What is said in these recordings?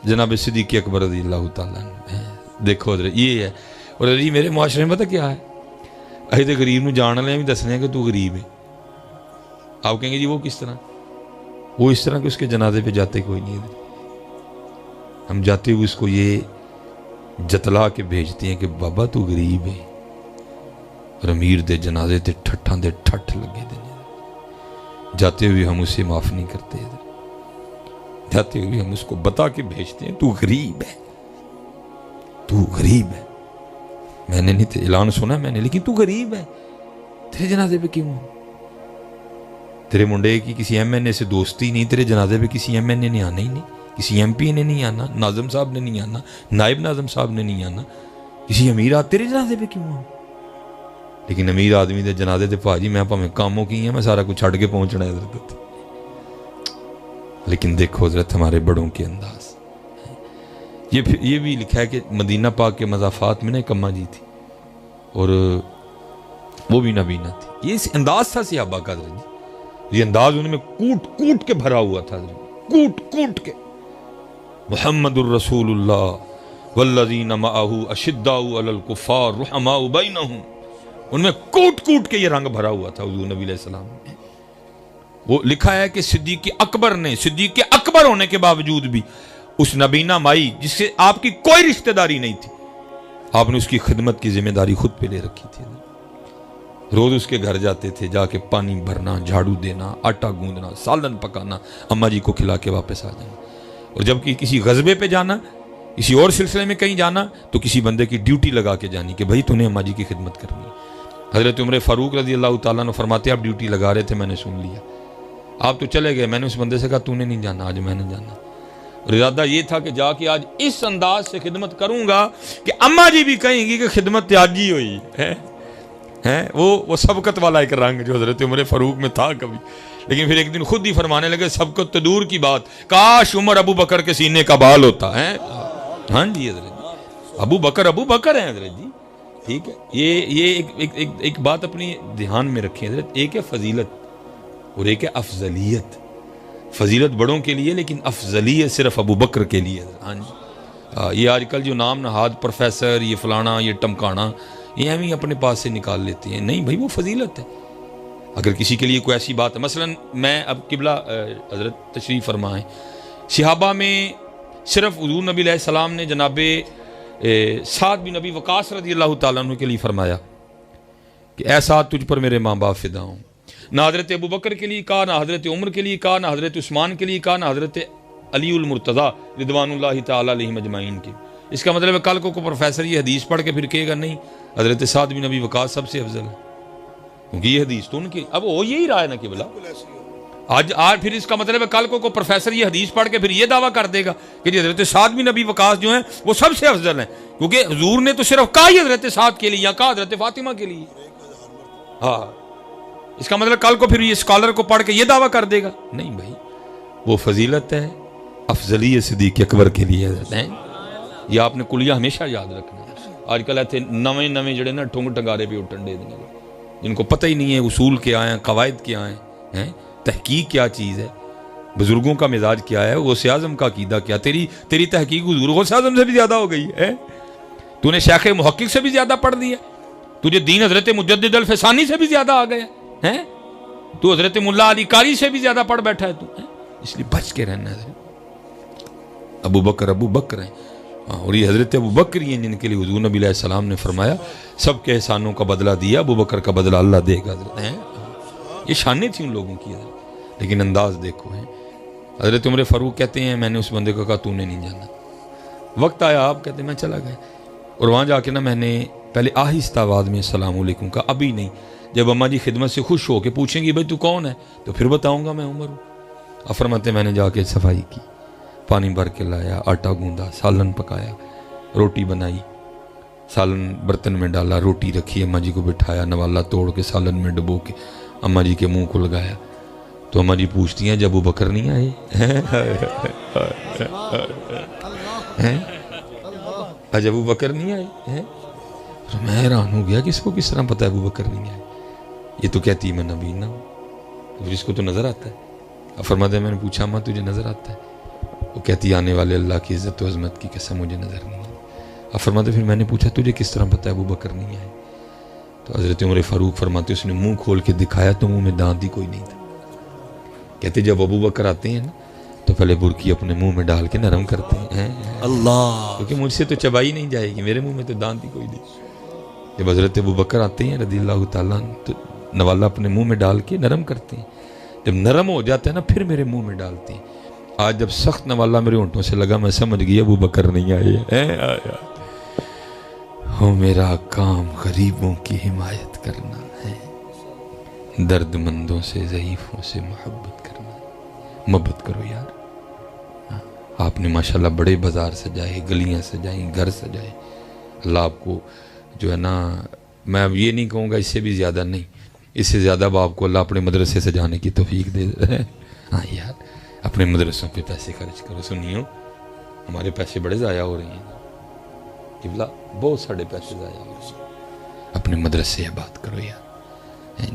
जनाब सिद्दीक़ अकबर रज़ी अल्लाह तआला अन्हु। देखो हज़रत ये है। और जी मेरे मुआशरे में पता क्या है, अभी तो गरीब नूं जान वाले भी दसने कि तू गरीब है। आप कहेंगे जी वो किस तरह? वो इस तरह कि उसके जनाजे पे जाते कोई नहीं है, हम जाते हुए उसको ये जतला के भेजते हैं कि बाबा तू गरीब है। और अमीर दे जनाजे ते ठट्ठां दे ठट्ठ लगे दे, जाते हुए हम उसे माफ़ नहीं करते, जाते हुए हम उसको बता के भेजते हैं तू गरीब है, तू गरीब है। मैंने नहीं तो ऐलान सुना मैंने, लेकिन तू गरीब है, तेरे जनाजे पे क्यों? तेरे मुंडे की किसी एमएनए से दोस्ती नहीं, तेरे जनाजे पे किसी एमएनए ने आना ही नहीं, किसी एमपी ने नहीं आना, नाज़म साहब ने नहीं आना, नायब नाज़म साहब ने नहीं आना, किसी अमीर तेरे जनाजे पे क्यों आऊँ? लेकिन अमीर आदमी के जनाजे ते भाजी मैं भावें कामों की है, मैं सारा कुछ छड़ के पहुंचना है हज़रत। लेकिन देखो हज़रत हमारे बड़ों के अंदाज। ये भी लिखा है कि मदीना पाक के मज़ाफ़ात में ना एक अम्मा जी थी और वो भी नबीना थी। ये अंदाज था सहाबा का हज़रत, ये अंदाज उनमें कूट कूट के भरा हुआ था, कूट कूट के। मुहम्मदुर रसूलुल्लाह वल्लज़ीना मअहू अशिद्दाउ अलल कुफ़ार रुहमाउ बैनहुम, उनमें कूट कूट के ये रंग भरा हुआ था हुज़ूर नबी अलैहिस्सलाम ने। वो लिखा है कि सिद्दीक़ अकबर ने, सिद्दीक़ अकबर होने के बावजूद भी उस नबीना माई जिससे आपकी कोई रिश्तेदारी नहीं थी, आपने उसकी खिदमत की जिम्मेदारी खुद पे ले रखी थी। रोज उसके घर जाते थे, जाके पानी भरना, झाड़ू देना, आटा गूंदना, सालन पकाना, अम्मा जी को खिला के वापस आ जाना। और जब कि किसी गज़बे पे जाना, किसी और सिलसिले में कहीं जाना, तो किसी बंदे की ड्यूटी लगा के जानी कि भाई तूने अम्मा जी की खिदमत करनी है। हज़रत उमर फ़ारूक रज़ी अल्लाह तआला अन्हु फरमाते आप ड्यूटी लगा रहे थे, मैंने सुन लिया, आप तो चले गए, मैंने उस बंदे से कहा तूने नहीं जाना, आज मैंने जाना। और इरादा ये था कि जाके आज इस अंदाज से खिदमत करूंगा कि अम्मा जी भी कहेंगी कि खिदमत त्यागी हुई है। वो सबकत वाला एक रंग जो हज़रत उमर फ़ारूक में था कभी। लेकिन फिर एक दिन खुद ही फरमाने लगे सबकत तो दूर की बात, काश उमर अबू बकर के सीने का बाल होता है। हाँ जी हज़रत, अबू बकर है हज़रत जी, ठीक है। ये एक बात अपनी ध्यान में रखें हज़रत, एक है फजीलत और एक है अफजलियत। फजीलत बड़ों के लिए, लेकिन अफजलियत सिर्फ अबू बकर के लिए। हाँ जी, ये आजकल जो नाम नहाद प्रोफेसर, ये फलाना, ये टमकाना, ये हम ही अपने पास से निकाल लेते हैं। नहीं भाई, वो फजीलत है। अगर किसी के लिए कोई ऐसी बात है, मसलन मैं अब किबला हज़रत तशरीफ़ फरमाएं, सहाबा में सिर्फ हुज़ूर नबी अलैहिस्सलाम ने जनाबे साद बिन नबी वक़ास रज़ी अल्लाह तआला अन्हु के लिए फरमाया कि ऐ साद तुझ पर मेरे माँ बाप फिदा हों। ना हज़रत अबू बकर के लिए कहा, ना हज़रत उमर के लिए कहा, ना हज़रत उस्मान के लिए कहा, ना हज़रत अली उल मुर्तज़ा रिदवानुल्लाहि तआला अलैहिम अजमाइन के। इसका मतलब है कल को प्रोफेसर ये हदीस पढ़ के फिर कहेगा नहीं हज़रत साद बिन नबी वक़ास सबसे अफजल है, क्योंकि ये हदीस तो उनकी, अब वो यही रहा है ना कि बोला आज फिर इसका मतलब है कल को प्रोफेसर ये हदीस पढ़ के फिर ये दावा कर देगा कि हज़रत साद बिन नबी वक़ास जो है वो सबसे अफजल है, क्योंकि हुज़ूर ने तो सिर्फ कहा ही हज़रत साद के लिए या कहा हज़रत फातिमा के लिए। हाँ, इसका मतलब कल को फिर ये स्कॉलर को पढ़ के ये दावा कर देगा नहीं भाई, वो फजीलत है अफजलियत सिद्दीक़ अकबर के लिए है। ये आपने कुलिया हमेशा याद रखना है। आजकल ऐसे नवे जड़े ना ठुंग टंगारे पे उठन दे देंगे, जिनको पता ही नहीं है उसूल क्या है, कवायद क्या है, तहकीक क्या चीज़ है, बुजुर्गों का मिजाज क्या है, गौसे आज़म का अकीदा क्या। तेरी तहकीक हुज़ूर गौसे आज़म से भी ज़्यादा हो गई है। तूने शेख मुहक्किक से भी ज़्यादा पढ़ लिया, तुझे दीन हज़रत मुजद्दिद अल फ़सानी से भी ज़्यादा आ गया है, तू हज़रत मुल्ला अली कारी से भी ज़्यादा पढ़ बैठा है तू, इसलिए बच के रहना है। अबू बकर है, और ये हज़रत अबू बकर ही हैं जिनके लिए हुज़ूर नबी अलैहिस्सलाम ने फरमाया सबके एहसानों का बदला दिया, अबू बकर का बदला अल्लाह देगा। ये शानें थी उन लोगों की। लेकिन अंदाज देखो है। हज़रत उमर फ़ारूक कहते हैं मैंने उस बंदे को कहा तूने नहीं जाना, वक्त आया आप कहते मैं चला गया, और वहाँ जाके ना मैंने पहले आहिस्ता आवाज़ में अस्सलाम वालेकुम कहा, अभी नहीं, जब अम्मा जी खिदमत से खुश हो के पूछेंगी भाई तू कौन है तो फिर बताऊँगा मैं उमर हूँ। फरमाते मैंने जाके सफाई की, पानी भर के लाया, आटा गूंदा, सालन पकाया, रोटी बनाई, सालन बर्तन में डाला, रोटी रखी, अम्मा जी को बिठाया, नवाला तोड़ के सालन में डुबो के अम्मा जी के मुंह को लगाया। तो अम्मा जी पूछती हैं जब अबू बकर नहीं आए आज अबू बकर नहीं आए हैं। तो मैं हैरान हो गया कि इसको किस तरह पता है अबू बकर नहीं आए। ये तो कहती मैं नबी ना हूँ, तो इसको तो नजर आता है। अब फरमाते मैंने पूछा अम्मा तुझे नजर आता है? وہ کہتی آنے والے اللہ کی عزت و عظمت کی قسم مجھے نظر نہیں آئی. اب فرماتے پھر میں نے پوچھا تجھے کس طرح پتہ ہے ابو بکر نہیں آئے؟ تو حضرت عمر فاروق فرماتے اس نے منہ کھول کے دکھایا تو منہ میں دانت ہی کوئی نہیں تھا. کہتے جب ابو بکر آتے ہیں نا تو پہلے برکی اپنے منہ میں ڈال کے نرم کرتے ہیں اللہ، کیونکہ مجھ سے تو چبائی نہیں جائے گی، میرے منہ میں تو دانت ہی کوئی نہیں. جب حضرت ابو بکر آتے ہیں رضی اللہ تعالیٰ عنہ تو نوالا اپنے منہ میں ڈال کے نرم کرتے ہیں. جب نرم ہو جاتا ہے نا پھر میرے منہ میں ڈالتے ہیں. آج جب سخت نوالا میرے ہونٹوں سے لگا میں سمجھ گیا ابو بکر نہیں آئے. ہو میرا کام غریبوں کی حمایت کرنا ہے، درد مندوں سے ضعیفوں سے محبت کرنا. محبت کرو یار. آپ نے ماشاءاللہ بڑے بازار سجائے، گلیاں سجائیں، گھر سجائے. اللہ آپ کو جو ہے نا، میں اب یہ نہیں کہوں گا اس سے بھی زیادہ نہیں، اس سے زیادہ اب آپ کو اللہ اپنے مدرسے سجانے کی توفیق دے دے. ہاں یار اپنے مدرسوں پہ پیسے خرچ کرو. سنیو ہمارے پیسے بڑے ضائع ہو رہے ہیں قبلہ، بہت سارے پیسے ضائع ہو رہے ہیں. اپنے مدرسے آباد کرو یار.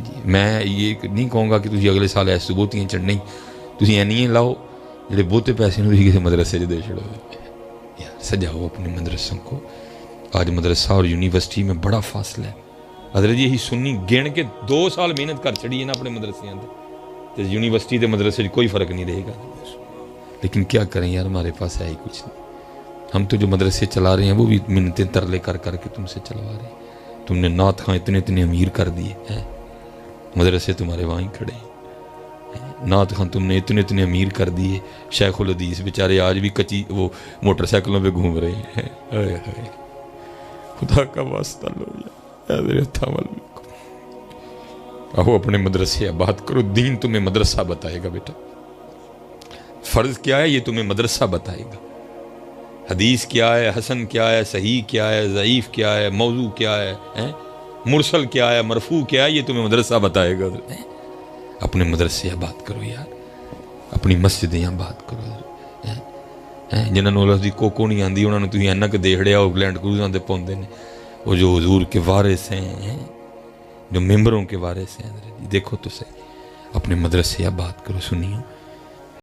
جی میں یہ نہیں کہوں گا کہ تھی اگلے سال ایسے بہتیاں چڑھنی، تھی اینی لاؤ جڑے بہتے پیسے نے تھی کسی مدرسے دے چھڑو. یار سجاؤ اپنے مدرسوں کو. آج مدرسہ اور یونیورسٹی میں بڑا فاصلہ ہے. حضرت یہی سنی گن کے 2 سال محنت کر چڑی ہے نا اپنے مدرسے تے یونیورسٹی تے مدرسے کوئی فرق نہیں رہے گا. لیکن کیا کریں یار ہمارے پاس ہے ہی کچھ نہیں. ہم تو جو مدرسے چلا رہے ہیں وہ بھی منتیں ترلے کر کر کے تم سے چلوا رہے ہیں. تم نے نعت خاں اتنے امیر کر دیے ہیں، مدرسے تمہارے وہاں کھڑے ہیں. نعت خان تم نے اتنے امیر کر دیے، شیخ الحدیث بیچارے آج بھی کچی وہ موٹر سائیکلوں پہ گھوم رہے ہیں. خدا کا واسطہ لو یار. آؤ اپنے مدرسے آباد کرو. دین تمہیں مدرسہ بتائے گا بیٹا. فرض کیا ہے یہ تمہیں مدرسہ بتائے گا. حدیث کیا ہے، حسن کیا ہے، صحیح کیا ہے، ضعیف کیا ہے، موضوع کیا ہے، مرسل کیا ہے، مرفوع کیا ہے، یہ تمہیں مدرسہ بتائے گا. اپنے مدرسے آباد کرو یار. اپنی مسجدیں آباد کرو. جنہوں نے کوکو نہیں آتی انہوں نے تھی اینا کہ دیکھ لیا وہ لینڈ کروزاں تے پوندے نے. وہ جو حضور کے وارث ہیں، جو ممبروں کے وارث ہیں، دیکھو تو صحیح. اپنے مدرسے آباد کرو. سنیو